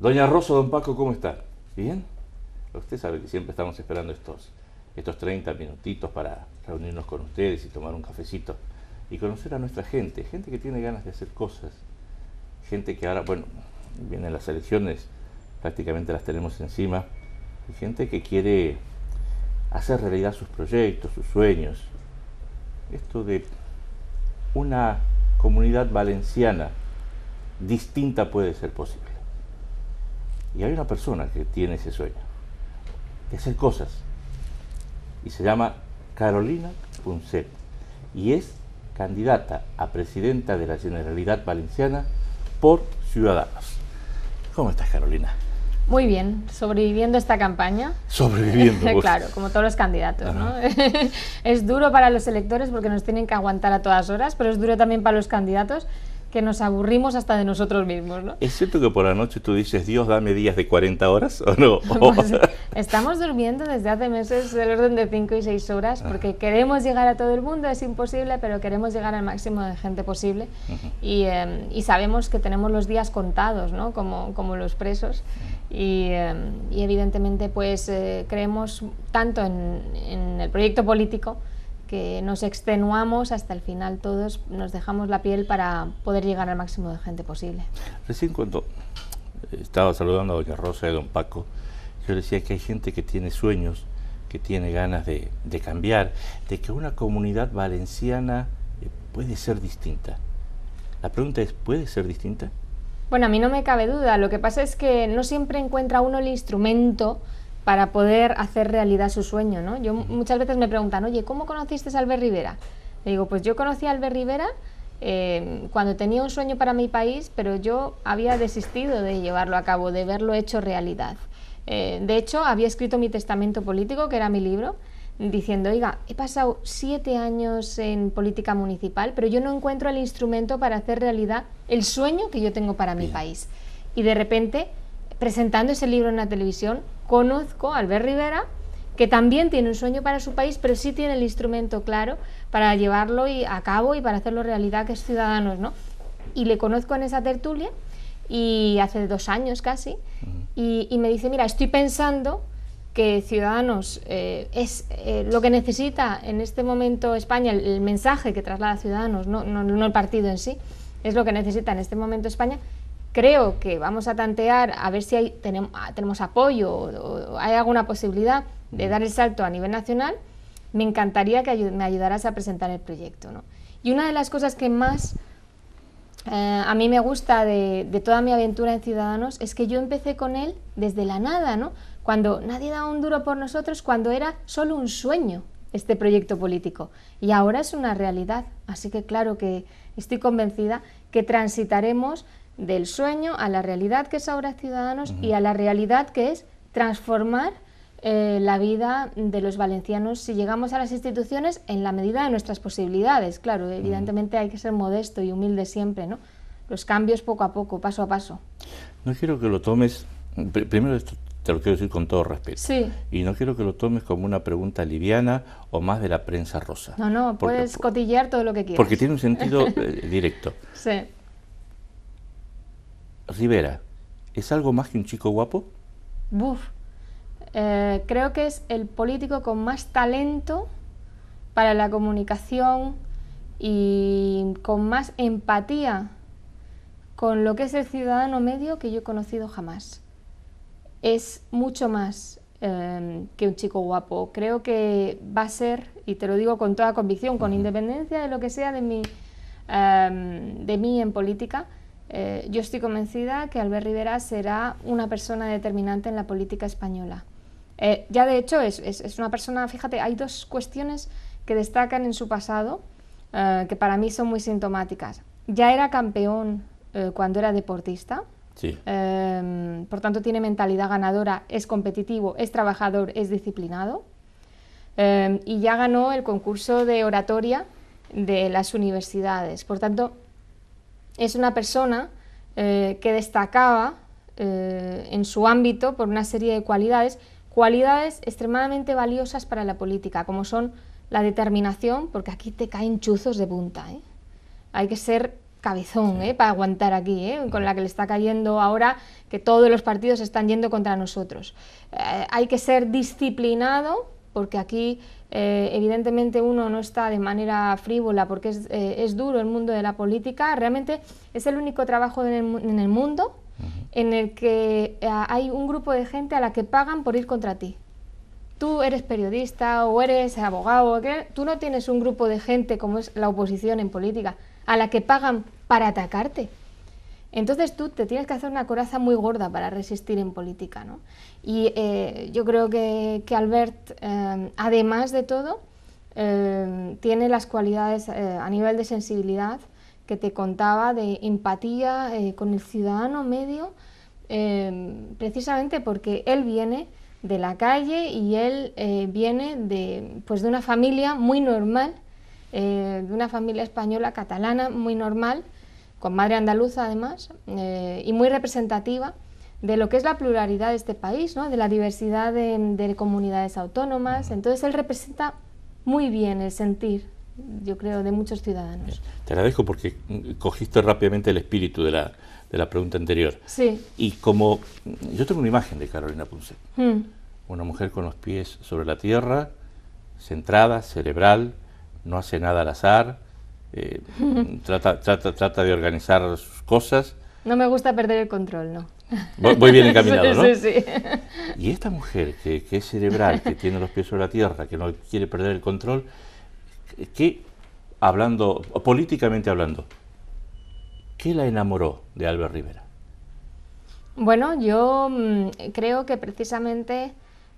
Doña Rosa, don Paco, ¿cómo está? ¿Bien? Usted sabe que siempre estamos esperando estos 30 minutitos para reunirnos con ustedes y tomar un cafecito y conocer a nuestra gente, gente que tiene ganas de hacer cosas, gente que ahora, bueno, vienen las elecciones, prácticamente las tenemos encima, y gente que quiere hacer realidad sus proyectos, sus sueños. Esto de una comunidad valenciana distinta puede ser posible. Y hay una persona que tiene ese sueño, de hacer cosas, y se llama Carolina Punset, y es candidata a presidenta de la Generalidad Valenciana por Ciudadanos. ¿Cómo estás, Carolina? Muy bien, sobreviviendo esta campaña. Sobreviviendo. Claro, como todos los candidatos, ¿no? Es duro para los electores porque nos tienen que aguantar a todas horas, pero es duro también para los candidatos, que nos aburrimos hasta de nosotros mismos, ¿no? ¿Es cierto que por la noche tú dices, Dios, dame días de 40 horas o no? Pues, estamos durmiendo desde hace meses del orden de 5 y 6 horas porque queremos llegar a todo el mundo, es imposible, pero queremos llegar al máximo de gente posible y sabemos que tenemos los días contados, ¿no? Como los presos y evidentemente pues creemos tanto en el proyecto político que nos extenuamos hasta el final, todos nos dejamos la piel para poder llegar al máximo de gente posible. Recién cuando estaba saludando a doña Rosa y a don Paco, yo decía que hay gente que tiene sueños, que tiene ganas de cambiar, de que una comunidad valenciana puede ser distinta. La pregunta es, ¿puede ser distinta? Bueno, a mí no me cabe duda, lo que pasa es que no siempre encuentra uno el instrumento para poder hacer realidad su sueño, ¿no? Yo muchas veces me preguntan, oye, ¿cómo conociste a Albert Rivera? Le digo, pues yo conocí a Albert Rivera cuando tenía un sueño para mi país, pero yo había desistido de llevarlo a cabo, de verlo hecho realidad. De hecho, había escrito mi testamento político, que era mi libro, diciendo, oiga, he pasado 7 años en política municipal, pero yo no encuentro el instrumento para hacer realidad el sueño que yo tengo para mi país. Y de repente, presentando ese libro en la televisión, conozco a Albert Rivera, que también tiene un sueño para su país, pero sí tiene el instrumento claro para llevarlo a cabo y para hacerlo realidad, que es Ciudadanos, ¿no? Y le conozco en esa tertulia, y hace 2 años casi, y me dice, mira, estoy pensando que Ciudadanos es lo que necesita en este momento España, el mensaje que traslada Ciudadanos, no el partido en sí, es lo que necesita en este momento España. Creo que vamos a tantear a ver si tenemos apoyo o hay alguna posibilidad de dar el salto a nivel nacional. Me encantaría que me ayudaras a presentar el proyecto, ¿no? Y una de las cosas que más a mí me gusta de toda mi aventura en Ciudadanos es que yo empecé con él desde la nada, ¿no? Cuando nadie daba un duro por nosotros, cuando era solo un sueño este proyecto político. Y ahora es una realidad. Así que claro que estoy convencida que transitaremos del sueño a la realidad que es ahora Ciudadanos y a la realidad que es transformar la vida de los valencianos si llegamos a las instituciones en la medida de nuestras posibilidades. Claro, evidentemente hay que ser modesto y humilde siempre, ¿no? Los cambios poco a poco, paso a paso. No quiero que lo tomes, primero esto te lo quiero decir con todo respeto, sí. Y no quiero que lo tomes como una pregunta liviana o más de la prensa rosa. No, puedes cotillear todo lo que quieras. Porque tiene un sentido directo. Sí. Rivera, ¿es algo más que un chico guapo? Creo que es el político con más talento para la comunicación y con más empatía con lo que es el ciudadano medio que yo he conocido jamás. Es mucho más que un chico guapo. Creo que va a ser, y te lo digo con toda convicción, con independencia de lo que sea de mí en política, yo estoy convencida que Albert Rivera será una persona determinante en la política española. Ya de hecho es una persona, fíjate, hay 2 cuestiones que destacan en su pasado que para mí son muy sintomáticas. Ya era campeón cuando era deportista, sí. Por tanto tiene mentalidad ganadora, es competitivo, es trabajador, es disciplinado, y ya ganó el concurso de oratoria de las universidades. Por tanto, es una persona que destacaba en su ámbito por una serie de cualidades extremadamente valiosas para la política, como son la determinación, porque aquí te caen chuzos de punta, ¿eh? Hay que ser cabezón, para aguantar aquí, con la que le está cayendo ahora, que todos los partidos están yendo contra nosotros. Hay que ser disciplinado, porque aquí evidentemente uno no está de manera frívola, porque es duro el mundo de la política. Realmente es el único trabajo en el mundo en el que hay un grupo de gente a la que pagan por ir contra ti. Tú eres periodista o eres abogado, tú no tienes un grupo de gente como es la oposición en política, a la que pagan para atacarte. Entonces tú te tienes que hacer una coraza muy gorda para resistir en política, ¿no? Y yo creo que Albert, además de todo, tiene las cualidades a nivel de sensibilidad que te contaba, de empatía con el ciudadano medio, precisamente porque él viene de la calle y él viene de una familia muy normal, de una familia española catalana muy normal, con madre andaluza además, y muy representativa de lo que es la pluralidad de este país, ¿no? De la diversidad de comunidades autónomas. Entonces él representa muy bien el sentir, yo creo, de muchos ciudadanos. Te agradezco porque cogiste rápidamente el espíritu de la pregunta anterior. Sí. Y como yo tengo una imagen de Carolina Punset, una mujer con los pies sobre la tierra, centrada, cerebral, no hace nada al azar, trata de organizar sus cosas. No me gusta perder el control, ¿no? Voy bien encaminado, ¿no? Sí, sí. Y esta mujer que es cerebral, que tiene los pies sobre la tierra, que no quiere perder el control, que políticamente hablando, ¿qué la enamoró de Albert Rivera? Bueno, yo creo que precisamente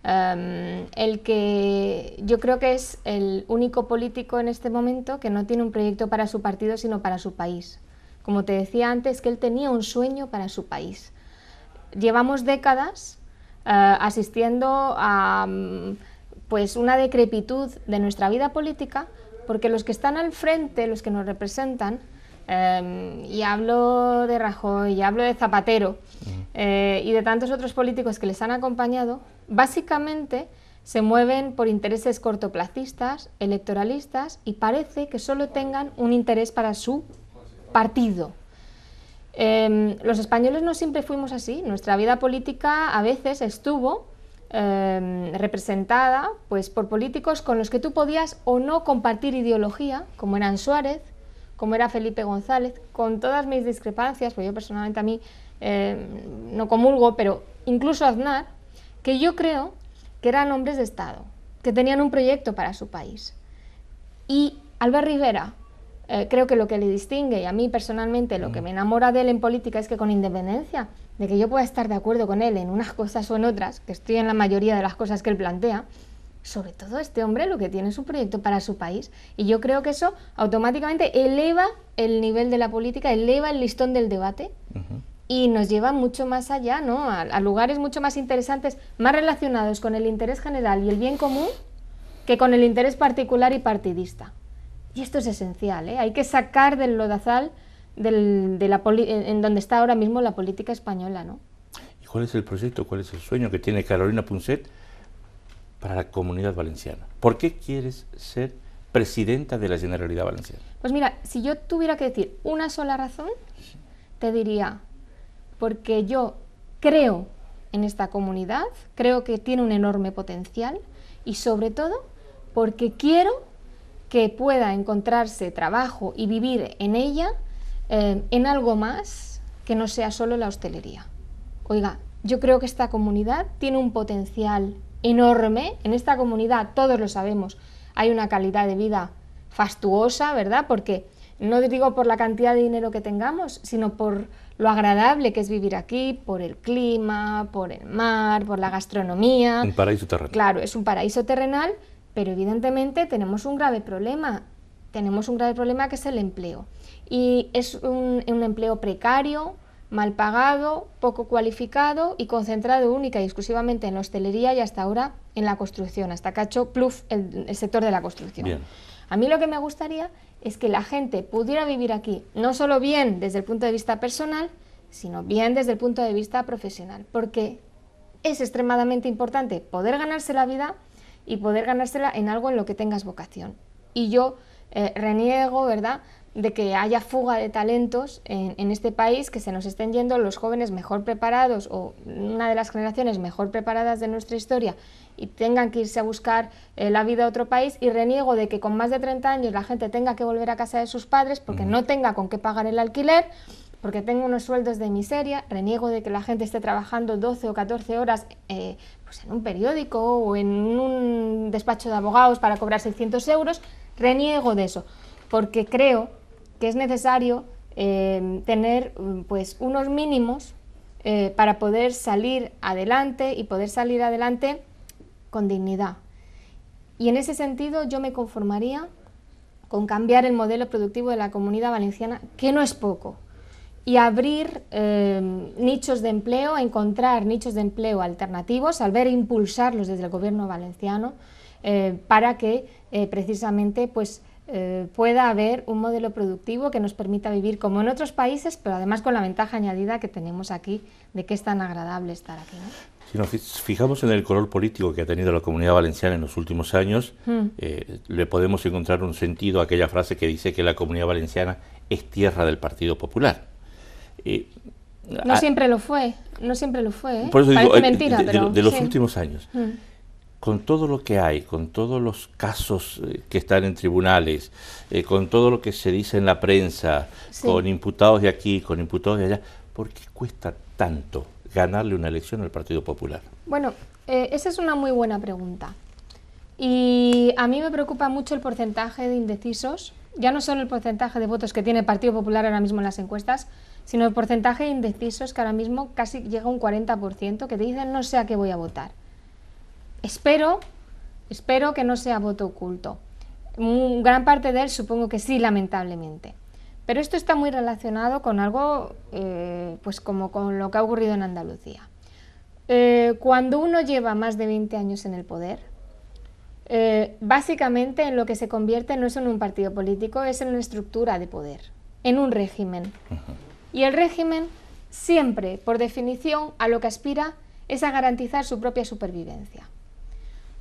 yo creo que es el único político en este momento que no tiene un proyecto para su partido, sino para su país. Como te decía antes, que él tenía un sueño para su país. Llevamos décadas asistiendo a una decrepitud de nuestra vida política, porque los que están al frente, los que nos representan, y hablo de Rajoy, y hablo de Zapatero, y de tantos otros políticos que les han acompañado, básicamente se mueven por intereses cortoplacistas, electoralistas, y parece que solo tengan un interés para su partido. Los españoles no siempre fuimos así. Nuestra vida política a veces estuvo representada por políticos con los que tú podías o no compartir ideología, como eran Suárez, como era Felipe González, con todas mis discrepancias, porque yo personalmente a mí no comulgo, pero incluso Aznar, que yo creo que eran hombres de Estado, que tenían un proyecto para su país. Y Albert Rivera, creo que lo que le distingue, y a mí personalmente lo que me enamora de él en política, es que con independencia de que yo pueda estar de acuerdo con él en unas cosas o en otras, que estoy en la mayoría de las cosas que él plantea, sobre todo este hombre lo que tiene es un proyecto para su país, y yo creo que eso automáticamente eleva el nivel de la política, eleva el listón del debate, y nos lleva mucho más allá, ¿no? A lugares mucho más interesantes, más relacionados con el interés general y el bien común, que con el interés particular y partidista. Y esto es esencial, ¿eh? Hay que sacar del lodazal en donde está ahora mismo la política española, ¿no? ¿Y cuál es el proyecto, cuál es el sueño que tiene Carolina Punset para la Comunidad Valenciana? ¿Por qué quieres ser presidenta de la Generalidad Valenciana? Pues mira, si yo tuviera que decir una sola razón, te diría, porque yo creo en esta comunidad, creo que tiene un enorme potencial, y sobre todo porque quiero que pueda encontrarse trabajo y vivir en ella en algo más que no sea solo la hostelería. Oiga, yo creo que esta comunidad tiene un potencial enorme. En esta comunidad, todos lo sabemos, hay una calidad de vida fastuosa, ¿verdad? Porque no digo por la cantidad de dinero que tengamos, sino por lo agradable que es vivir aquí, por el clima, por el mar, por la gastronomía. Un paraíso terrenal. Claro, es un paraíso terrenal, pero evidentemente tenemos un grave problema. Tenemos un grave problema, que es el empleo. Y es un empleo precario, mal pagado, poco cualificado y concentrado única y exclusivamente en la hostelería y hasta ahora en la construcción, hasta que ha hecho pluf el sector de la construcción. Bien. A mí lo que me gustaría es que la gente pudiera vivir aquí, no solo bien desde el punto de vista personal, sino bien desde el punto de vista profesional, porque es extremadamente importante poder ganarse la vida y poder ganársela en algo en lo que tengas vocación. Y yo reniego, ¿verdad?, de que haya fuga de talentos en este país, que se nos estén yendo los jóvenes mejor preparados o una de las generaciones mejor preparadas de nuestra historia y tengan que irse a buscar la vida a otro país, y reniego de que con más de 30 años la gente tenga que volver a casa de sus padres porque no tenga con qué pagar el alquiler, porque tenga unos sueldos de miseria. Reniego de que la gente esté trabajando 12 o 14 horas pues en un periódico o en un despacho de abogados para cobrar 600 euros. Reniego de eso, porque creo que es necesario tener pues unos mínimos para poder salir adelante y poder salir adelante con dignidad. Y en ese sentido yo me conformaría con cambiar el modelo productivo de la Comunidad Valenciana, que no es poco, y abrir nichos de empleo, encontrar nichos de empleo alternativos, saber impulsarlos desde el gobierno valenciano para que precisamente pues pueda haber un modelo productivo que nos permita vivir como en otros países, pero además con la ventaja añadida que tenemos aquí de que es tan agradable estar aquí, ¿no? Si nos fijamos en el color político que ha tenido la Comunidad Valenciana en los últimos años, le podemos encontrar un sentido a aquella frase que dice que la Comunidad Valenciana es tierra del Partido Popular. No siempre lo fue, no siempre lo fue, ¿eh? Por eso digo, parece mentira, pero de los sí. últimos años, con todo lo que hay, con todos los casos que están en tribunales, con todo lo que se dice en la prensa, Sí. con imputados de aquí, con imputados de allá, ¿por qué cuesta tanto ganarle una elección al Partido Popular? Bueno, esa es una muy buena pregunta. Y a mí me preocupa mucho el porcentaje de indecisos, ya no solo el porcentaje de votos que tiene el Partido Popular ahora mismo en las encuestas, sino el porcentaje de indecisos que ahora mismo casi llega a un 40%, que te dicen no sé a qué voy a votar. Espero que no sea voto oculto. Gran parte de él supongo que sí, lamentablemente. Pero esto está muy relacionado con algo, pues como con lo que ha ocurrido en Andalucía. Cuando uno lleva más de 20 años en el poder, básicamente en lo que se convierte no es en un partido político, es en una estructura de poder, en un régimen. Y el régimen siempre, por definición, a lo que aspira es a garantizar su propia supervivencia.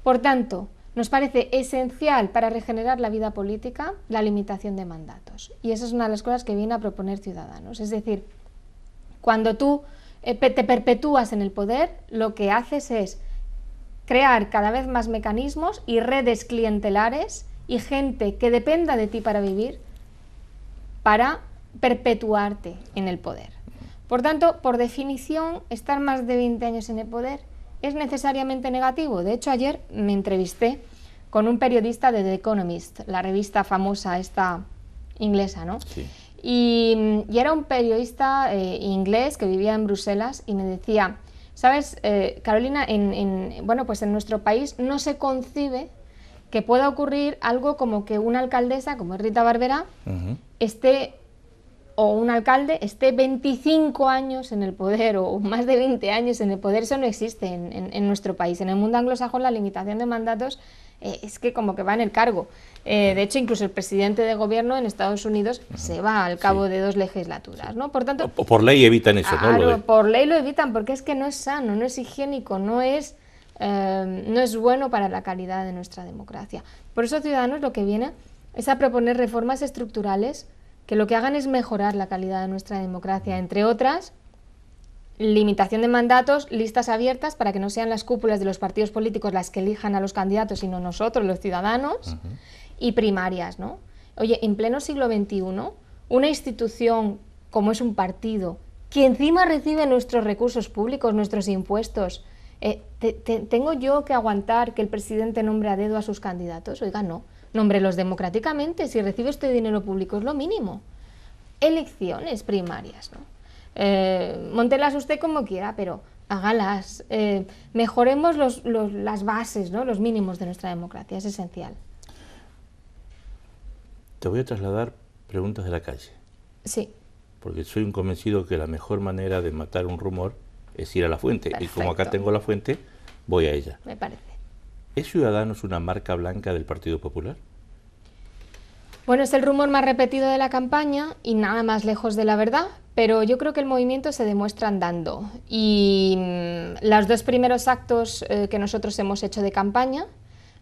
Por tanto, nos parece esencial para regenerar la vida política la limitación de mandatos. Y esa es una de las cosas que viene a proponer Ciudadanos. Es decir, cuando tú te perpetúas en el poder, lo que haces es crear cada vez más mecanismos y redes clientelares y gente que dependa de ti para vivir, para perpetuarte en el poder. Por tanto, por definición, estar más de 20 años en el poder es necesariamente negativo. De hecho, ayer me entrevisté con un periodista de The Economist, la revista famosa esta inglesa, ¿no? Sí. Y era un periodista inglés que vivía en Bruselas y me decía, ¿sabes, Carolina, bueno, pues en nuestro país no se concibe que pueda ocurrir algo como que una alcaldesa, como es Rita Barberá, o un alcalde esté 25 años en el poder o más de 20 años en el poder? Eso no existe en nuestro país. En el mundo anglosajón la limitación de mandatos es que como que va en el cargo. De hecho, incluso el presidente de gobierno en Estados Unidos se va al cabo de 2 legislaturas, ¿no? Por tanto, Por ley evitan eso, ¿no? Claro, por ley lo evitan porque es que no es sano, no es higiénico, no es bueno para la calidad de nuestra democracia. Por eso Ciudadanos lo que viene es a proponer reformas estructurales que lo que hagan es mejorar la calidad de nuestra democracia, entre otras, limitación de mandatos, listas abiertas para que no sean las cúpulas de los partidos políticos las que elijan a los candidatos, sino nosotros, los ciudadanos, y primarias, ¿no? Oye, en pleno siglo XXI, una institución como es un partido, que encima recibe nuestros recursos públicos, nuestros impuestos, ¿tengo yo que aguantar que el presidente nombre a dedo a sus candidatos? Oiga, no. Nómbrelos democráticamente, si recibe usted dinero público es lo mínimo. Elecciones primarias, ¿no? Móntelas usted como quiera, pero hágalas. Mejoremos las bases, ¿no? Los mínimos de nuestra democracia, es esencial. Te voy a trasladar preguntas de la calle. Sí. Porque soy un convencido que la mejor manera de matar un rumor es ir a la fuente. Perfecto. Y como acá tengo la fuente, voy a ella. Me parece. ¿Es Ciudadanos una marca blanca del Partido Popular? Bueno, es el rumor más repetido de la campaña y nada más lejos de la verdad, pero yo creo que el movimiento se demuestra andando. Y los 2 primeros actos que nosotros hemos hecho de campaña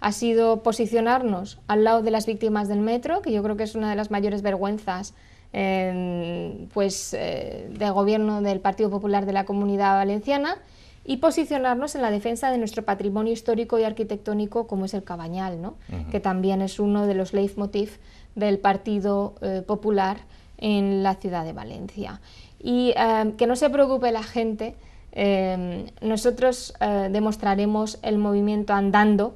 ha sido posicionarnos al lado de las víctimas del metro, que yo creo que es una de las mayores vergüenzas del gobierno del Partido Popular de la Comunidad Valenciana, y posicionarnos en la defensa de nuestro patrimonio histórico y arquitectónico, como es el Cabañal, ¿no? Que también es uno de los leitmotiv del Partido Popular en la ciudad de Valencia. Y que no se preocupe la gente, nosotros demostraremos el movimiento andando.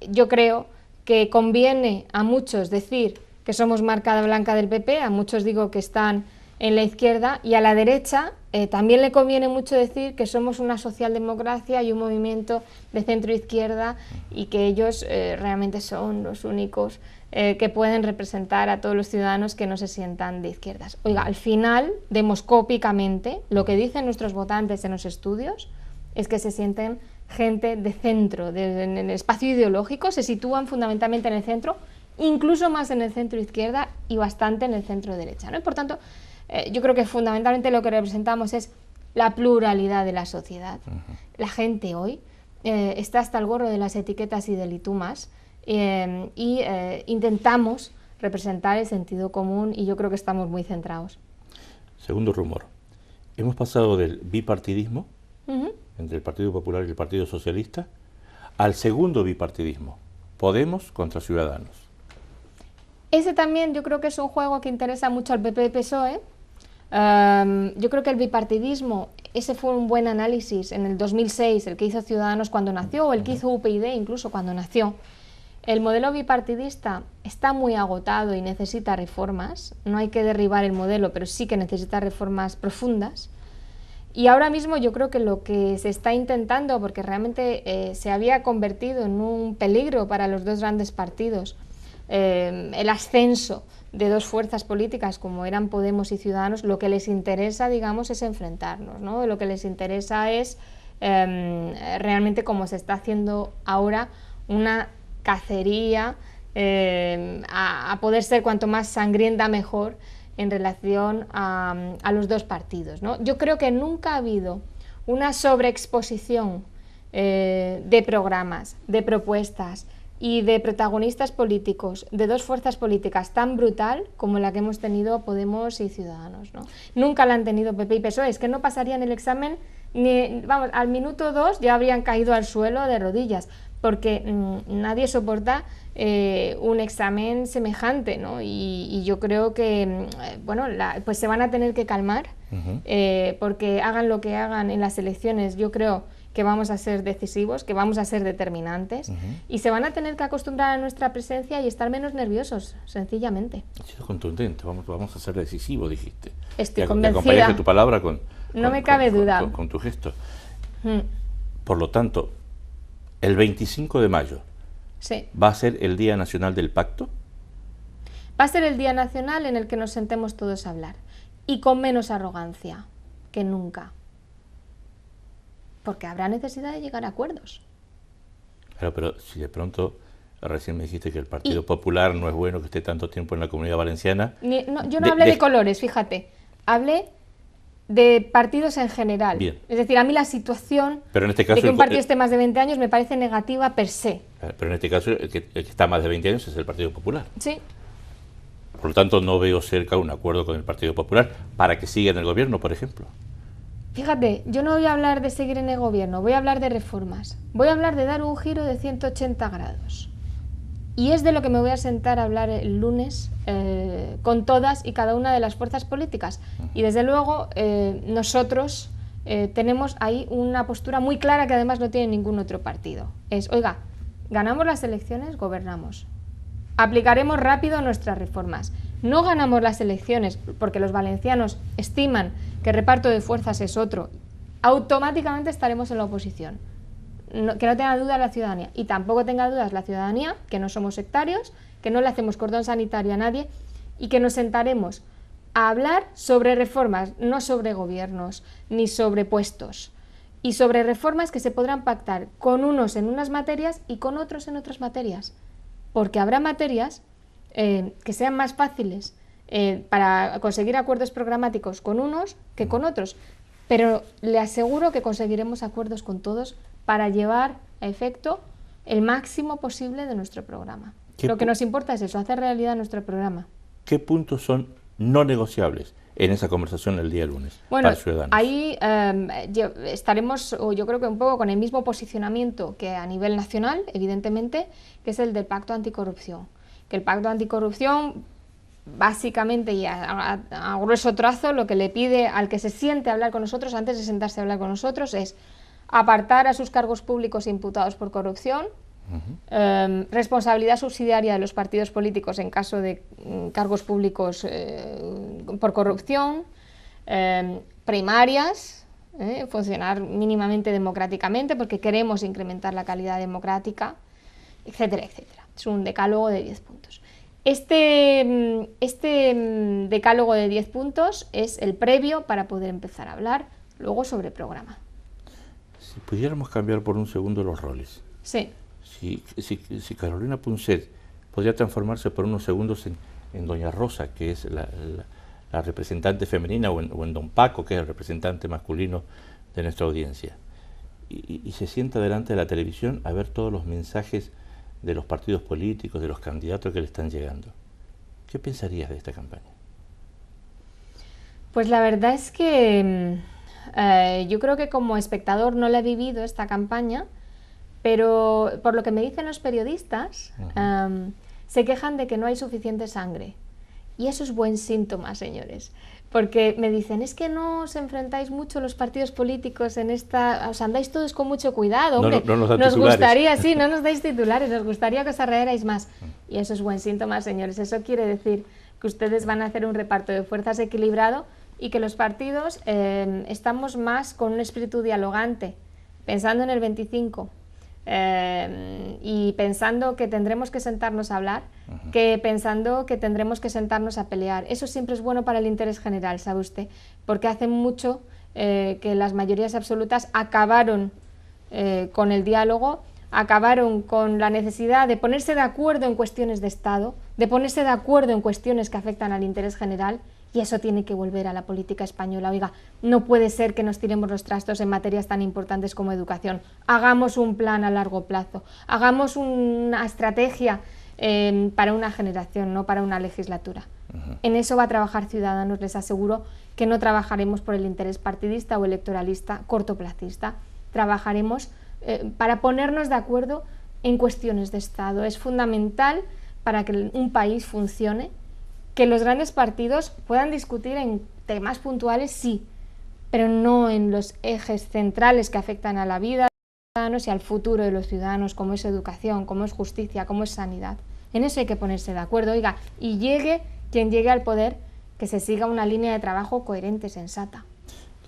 Yo creo que conviene a muchos decir que somos marca blanca del PP, a muchos digo que están en la izquierda, y a la derecha también le conviene mucho decir que somos una socialdemocracia y un movimiento de centro-izquierda, y que ellos realmente son los únicos que pueden representar a todos los ciudadanos que no se sientan de izquierdas. Oiga, al final, demoscópicamente, lo que dicen nuestros votantes en los estudios es que se sienten gente de centro, en el espacio ideológico, se sitúan fundamentalmente en el centro, incluso más en el centro-izquierda y bastante en el centro-derecha, ¿no? Y por tanto, yo creo que fundamentalmente lo que representamos es la pluralidad de la sociedad. La gente hoy está hasta el gorro de las etiquetas y del y tú más, intentamos representar el sentido común, y yo creo que estamos muy centrados. Segundo rumor, hemos pasado del bipartidismo entre el Partido Popular y el Partido Socialista al segundo bipartidismo, Podemos contra Ciudadanos. Ese también yo creo que es un juego que interesa mucho al PP y PSOE. Yo creo que el bipartidismo, ese fue un buen análisis en el 2006, el que hizo Ciudadanos cuando nació, o el que hizo UPyD incluso cuando nació. El modelo bipartidista está muy agotado y necesita reformas. No hay que derribar el modelo, pero sí que necesita reformas profundas. Y ahora mismo yo creo que lo que se está intentando, porque realmente se había convertido en un peligro para los dos grandes partidos, el ascenso de dos fuerzas políticas como eran Podemos y Ciudadanos, lo que les interesa, digamos, es enfrentarnos, ¿no? Lo que les interesa es realmente, como se está haciendo ahora, una cacería a poder ser cuanto más sangrienta mejor en relación a los dos partidos, ¿no? Yo creo que nunca ha habido una sobreexposición de programas, de propuestas y de protagonistas políticos de dos fuerzas políticas tan brutal como la que hemos tenido Podemos y Ciudadanos, ¿no? Nunca la han tenido PP y PSOE, es que no pasarían el examen, ni, vamos, al minuto 2 ya habrían caído al suelo de rodillas, porque nadie soporta un examen semejante, ¿no? Y yo creo que, bueno, pues se van a tener que calmar, porque hagan lo que hagan en las elecciones, yo creo que vamos a ser decisivos, que vamos a ser determinantes, y se van a tener que acostumbrar a nuestra presencia y estar menos nerviosos, sencillamente. Ha sido contundente, vamos a ser decisivos, dijiste. Estoy y convencida. acompañaste tu palabra no me cabe duda. Con tu gesto. Por lo tanto, el 25 de mayo, sí, ¿va a ser el Día Nacional del Pacto? Va a ser el Día Nacional en el que nos sentemos todos a hablar, y con menos arrogancia que nunca. Porque habrá necesidad de llegar a acuerdos. Claro, pero si de pronto, recién me dijiste que el Partido Popular no es bueno que esté tanto tiempo en la Comunidad Valenciana. Yo no hablé de colores, fíjate, hablé de partidos en general. Bien. Es decir, a mí la situación pero en este caso, de que un partido esté más de 20 años me parece negativa per se. Pero en este caso el que está más de 20 años es el Partido Popular. Sí. Por lo tanto, no veo cerca un acuerdo con el Partido Popular para que siga en el gobierno, por ejemplo. Fíjate, yo no voy a hablar de seguir en el gobierno, voy a hablar de reformas. Voy a hablar de dar un giro de 180 grados. Y es de lo que me voy a sentar a hablar el lunes con todas y cada una de las fuerzas políticas. Y desde luego nosotros tenemos ahí una postura muy clara que además no tiene ningún otro partido. Es, oiga, ganamos las elecciones, gobernamos. Aplicaremos rápido nuestras reformas. No ganamos las elecciones porque los valencianos estiman que el reparto de fuerzas es otro. Automáticamente estaremos en la oposición. Que no tenga duda la ciudadanía, y tampoco tenga dudas la ciudadanía que no somos sectarios, que no le hacemos cordón sanitario a nadie, y que nos sentaremos a hablar sobre reformas, no sobre gobiernos ni sobre puestos, y sobre reformas que se podrán pactar con unos en unas materias y con otros en otras materias, porque habrá materias que sean más fáciles para conseguir acuerdos programáticos con unos que con otros, pero le aseguro que conseguiremos acuerdos con todos para llevar a efecto el máximo posible de nuestro programa. Lo que nos importa es eso, hacer realidad nuestro programa. ¿Qué puntos son no negociables en esa conversación el día lunes Bueno, para Ciudadanos? ahí estaremos, yo creo que un poco con el mismo posicionamiento que a nivel nacional, evidentemente, que es el del pacto anticorrupción. Que el pacto anticorrupción, básicamente y a grueso trazo, lo que le pide al que se siente a hablar con nosotros, antes de sentarse a hablar con nosotros, es apartar a sus cargos públicos imputados por corrupción, responsabilidad subsidiaria de los partidos políticos en caso de cargos públicos por corrupción, primarias, funcionar mínimamente democráticamente porque queremos incrementar la calidad democrática, etcétera, etcétera. Es un decálogo de 10 puntos. Este decálogo de 10 puntos es el previo para poder empezar a hablar luego sobre programa. Si pudiéramos cambiar por un segundo los roles. Sí. Si Carolina Punset podría transformarse por unos segundos en Doña Rosa, que es la representante femenina, o en Don Paco, que es el representante masculino de nuestra audiencia, y se sienta delante de la televisión a ver todos los mensajes de los partidos políticos, de los candidatos que le están llegando, ¿qué pensarías de esta campaña? Pues la verdad es que yo creo que como espectador no la he vivido esta campaña, pero por lo que me dicen los periodistas, se quejan de que no hay suficiente sangre. Y eso es buen síntoma, señores. Porque me dicen, es que no os enfrentáis mucho los partidos políticos en esta... Os andáis todos con mucho cuidado, hombre. No nos nos gustaría, sí, no nos dais titulares, nos gustaría que os arrearais más. Y eso es buen síntoma, señores. Eso quiere decir que ustedes van a hacer un reparto de fuerzas equilibrado y que los partidos estamos más con un espíritu dialogante, pensando en el 25. Y pensando que tendremos que sentarnos a hablar, que pensando que tendremos que sentarnos a pelear. Eso siempre es bueno para el interés general, ¿sabe usted? Porque hace mucho que las mayorías absolutas acabaron con el diálogo, acabaron con la necesidad de ponerse de acuerdo en cuestiones de Estado, de ponerse de acuerdo en cuestiones que afectan al interés general. Y eso tiene que volver a la política española. Oiga, no puede ser que nos tiremos los trastos en materias tan importantes como educación. Hagamos un plan a largo plazo, hagamos una estrategia para una generación, no para una legislatura. En eso va a trabajar Ciudadanos, les aseguro que no trabajaremos por el interés partidista o electoralista cortoplacista. Trabajaremos para ponernos de acuerdo en cuestiones de Estado. Es fundamental para que un país funcione que los grandes partidos puedan discutir en temas puntuales, sí, pero no en los ejes centrales que afectan a la vida de los ciudadanos y al futuro de los ciudadanos, como es educación, como es justicia, como es sanidad. En eso hay que ponerse de acuerdo, oiga, y llegue quien llegue al poder, que se siga una línea de trabajo coherente, sensata.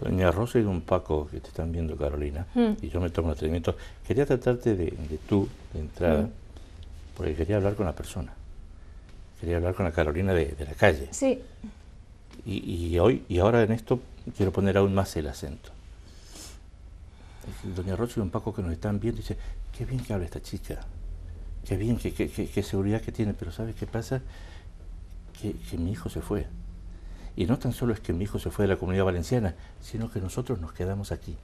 Doña Rosa y Don Paco, que te están viendo, Carolina, y yo me tomo el atrevimiento, quería tratarte de entrada, porque quería hablar con la persona. Quería hablar con la Carolina de la calle. Sí. Y ahora en esto quiero poner aún más el acento. Doña Rosa y Don Paco, que nos están viendo, dice, qué bien que habla esta chica, qué bien, qué seguridad que tiene, pero ¿sabes qué pasa? Que mi hijo se fue. Y no tan solo es que mi hijo se fue de la Comunidad Valenciana, sino que nosotros nos quedamos aquí.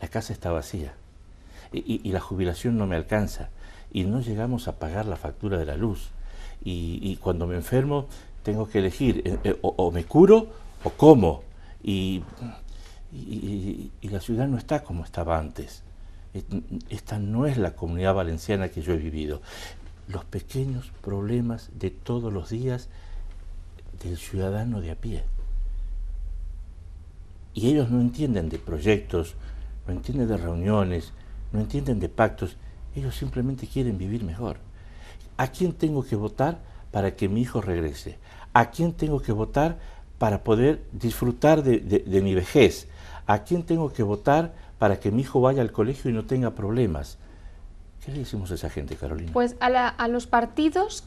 La casa está vacía y la jubilación no me alcanza y no llegamos a pagar la factura de la luz. Y cuando me enfermo tengo que elegir o me curo o como, y la ciudad no está como estaba antes. Esta no es la Comunidad Valenciana que yo he vivido. Los pequeños problemas de todos los días del ciudadano de a pie. Y ellos no entienden de proyectos, no entienden de reuniones, no entienden de pactos, ellos simplemente quieren vivir mejor. ¿A quién tengo que votar para que mi hijo regrese? ¿A quién tengo que votar para poder disfrutar de mi vejez? ¿A quién tengo que votar para que mi hijo vaya al colegio y no tenga problemas? ¿Qué le decimos a esa gente, Carolina? Pues a los partidos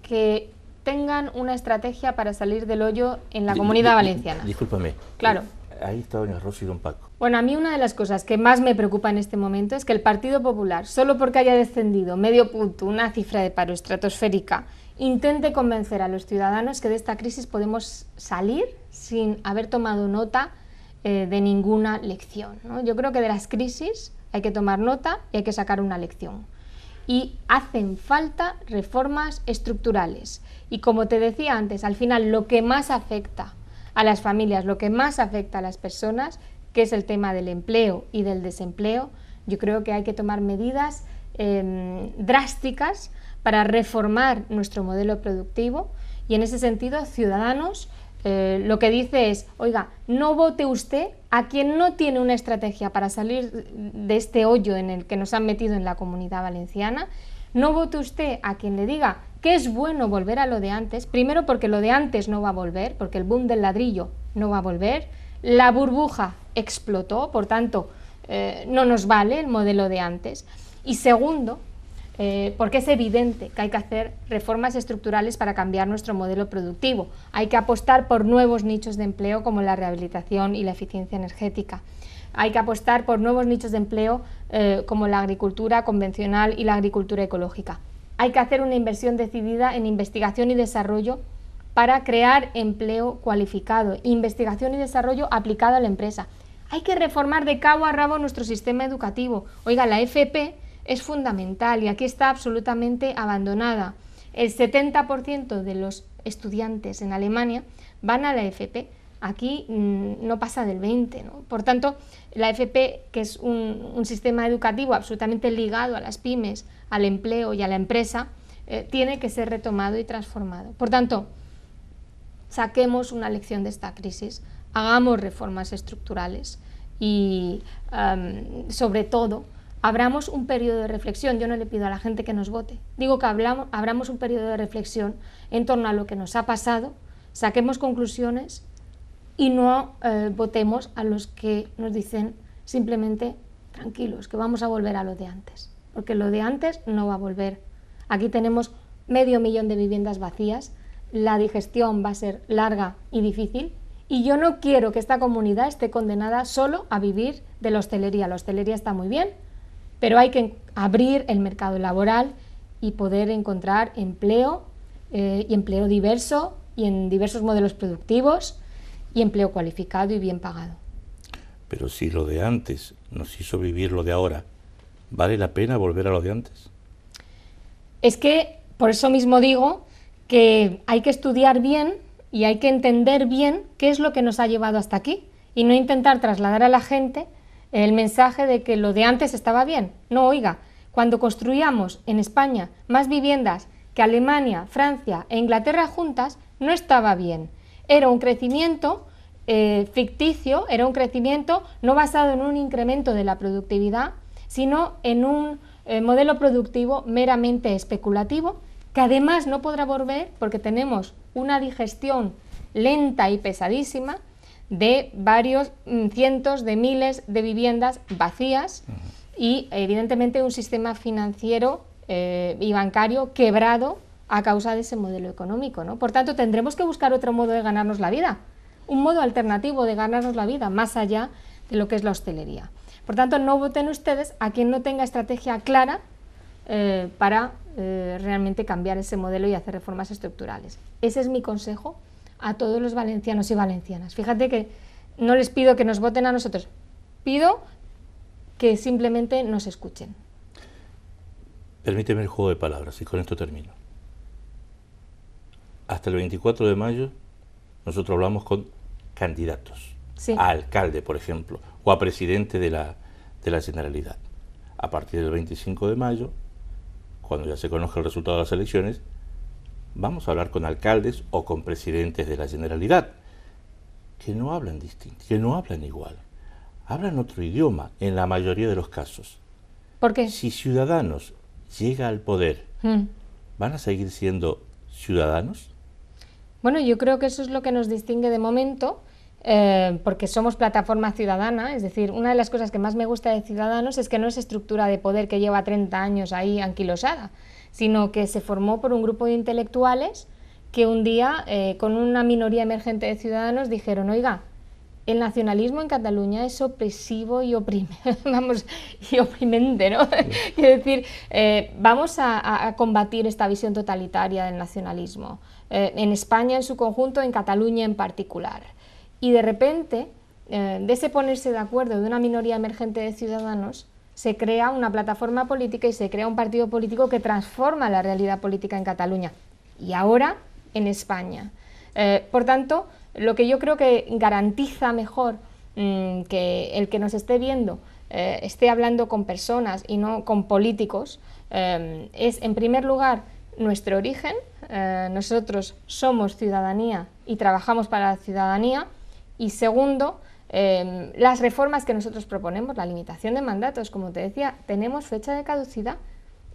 que tengan una estrategia para salir del hoyo en la Comunidad Valenciana. Discúlpame. Claro. Ahí está Doña Rosa y Don Paco. Bueno, a mí una de las cosas que más me preocupa en este momento es que el Partido Popular, solo porque haya descendido medio punto, una cifra de paro estratosférica, intente convencer a los ciudadanos que de esta crisis podemos salir sin haber tomado nota de ninguna lección, ¿no? Yo creo que de las crisis hay que tomar nota y hay que sacar una lección. y hacen falta reformas estructurales. Y como te decía antes, al final lo que más afecta a las familias, lo que más afecta a las personas, que es el tema del empleo y del desempleo, yo creo que hay que tomar medidas drásticas para reformar nuestro modelo productivo, y en ese sentido Ciudadanos lo que dice es, oiga, no vote usted a quien no tiene una estrategia para salir de este hoyo en el que nos han metido en la Comunidad Valenciana, no vote usted a quien le diga que es bueno volver a lo de antes, primero porque lo de antes no va a volver, porque el boom del ladrillo no va a volver, la burbuja explotó, por tanto no nos vale el modelo de antes, y segundo, porque es evidente que hay que hacer reformas estructurales para cambiar nuestro modelo productivo. Hay que apostar por nuevos nichos de empleo como la rehabilitación y la eficiencia energética. Hay que apostar por nuevos nichos de empleo como la agricultura convencional y la agricultura ecológica. Hay que hacer una inversión decidida en investigación y desarrollo para crear empleo cualificado, investigación y desarrollo aplicado a la empresa. Hay que reformar de cabo a rabo nuestro sistema educativo. Oiga, la FP es fundamental y aquí está absolutamente abandonada. El 70% de los estudiantes en Alemania van a la FP, aquí no pasa del 20%, ¿no? Por tanto, la FP, que es un sistema educativo absolutamente ligado a las pymes, al empleo y a la empresa, tiene que ser retomado y transformado. Por tanto, saquemos una lección de esta crisis, hagamos reformas estructurales y, sobre todo, abramos un periodo de reflexión. Yo no le pido a la gente que nos vote, digo que abramos un periodo de reflexión en torno a lo que nos ha pasado, saquemos conclusiones y no votemos a los que nos dicen simplemente tranquilos, que vamos a volver a lo de antes, porque lo de antes no va a volver. Aquí tenemos 500.000 de viviendas vacías, la digestión va a ser larga y difícil, y yo no quiero que esta comunidad esté condenada solo a vivir de la hostelería. La hostelería está muy bien, pero hay que abrir el mercado laboral y poder encontrar empleo, y empleo diverso, y en diversos modelos productivos, y empleo cualificado y bien pagado. Pero si lo de antes nos hizo vivir lo de ahora, ¿vale la pena volver a lo de antes? Es que, por eso mismo digo que hay que estudiar bien y hay que entender bien qué es lo que nos ha llevado hasta aquí, y no intentar trasladar a la gente el mensaje de que lo de antes estaba bien. No, oiga, cuando construíamos en España más viviendas que Alemania, Francia e Inglaterra juntas, no estaba bien. Era un crecimiento ficticio, era un crecimiento no basado en un incremento de la productividad, sino en un modelo productivo meramente especulativo, que además no podrá volver porque tenemos una digestión lenta y pesadísima de varios cientos de miles de viviendas vacías y evidentemente un sistema financiero y bancario quebrado a causa de ese modelo económico, ¿no? Por tanto, tendremos que buscar otro modo de ganarnos la vida, un modo alternativo de ganarnos la vida, más allá de lo que es la hostelería. Por tanto, no voten ustedes a quien no tenga estrategia clara para realmente cambiar ese modelo y hacer reformas estructurales. Ese es mi consejo a todos los valencianos y valencianas. Fíjate que no les pido que nos voten a nosotros, pido que simplemente nos escuchen. Permíteme el juego de palabras y con esto termino. Hasta el 24 de mayo nosotros hablamos con candidatos, sí, a alcalde, por ejemplo, o a presidente de la Generalidad. A partir del 25 de mayo, cuando ya se conozca el resultado de las elecciones, vamos a hablar con alcaldes o con presidentes de la Generalidad, que no hablan distinto, que no hablan igual, hablan otro idioma en la mayoría de los casos. ¿Por qué? Si Ciudadanos llega al poder, ¿van a seguir siendo ciudadanos? Bueno, yo creo que eso es lo que nos distingue de momento, porque somos plataforma ciudadana. Es decir, una de las cosas que más me gusta de Ciudadanos es que no es estructura de poder que lleva 30 años ahí anquilosada, sino que se formó por un grupo de intelectuales que un día, con una minoría emergente de ciudadanos, dijeron, oiga, el nacionalismo en Cataluña es opresivo y oprimente, ¿no? Quiero decir, vamos a combatir esta visión totalitaria del nacionalismo, en España en su conjunto, en Cataluña en particular. Y de repente, de ese ponerse de acuerdo de una minoría emergente de ciudadanos, se crea una plataforma política y se crea un partido político que transforma la realidad política en Cataluña y ahora en España. Por tanto, lo que yo creo que garantiza mejor que el que nos esté viendo esté hablando con personas y no con políticos es, en primer lugar, nuestro origen. Nosotros somos ciudadanía y trabajamos para la ciudadanía. Y segundo, las reformas que nosotros proponemos, la limitación de mandatos, como te decía, tenemos fecha de caducidad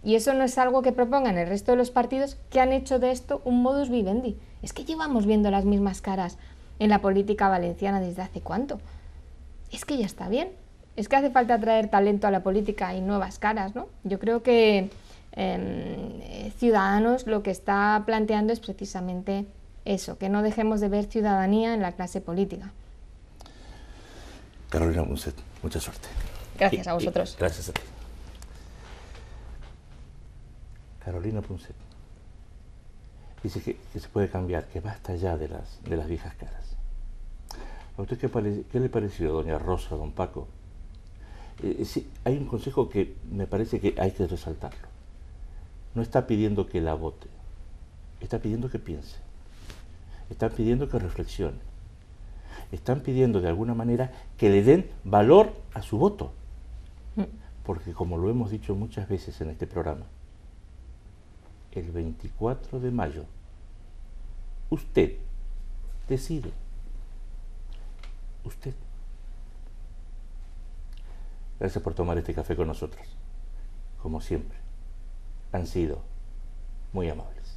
y eso no es algo que propongan el resto de los partidos que han hecho de esto un modus vivendi. Es que llevamos viendo las mismas caras en la política valenciana desde hace ¿cuánto? Es que ya está bien. Es que hace falta traer talento a la política y nuevas caras, ¿no? Yo creo que Ciudadanos lo que está planteando es precisamente eso, que no dejemos de ver ciudadanía en la clase política. Carolina Punset, mucha suerte. Gracias a vosotros. Gracias a ti. Carolina Punset dice que se puede cambiar, que basta ya de las viejas caras. ¿A usted qué le pareció, doña Rosa, don Paco? Sí, hay un consejo que me parece que hay que resaltarlo. No está pidiendo que la vote, está pidiendo que piense, están pidiendo que reflexione, están pidiendo de alguna manera que le den valor a su voto. Porque como lo hemos dicho muchas veces en este programa, el 24 de mayo usted decide. Usted. Gracias por tomar este café con nosotros. Como siempre, han sido muy amables.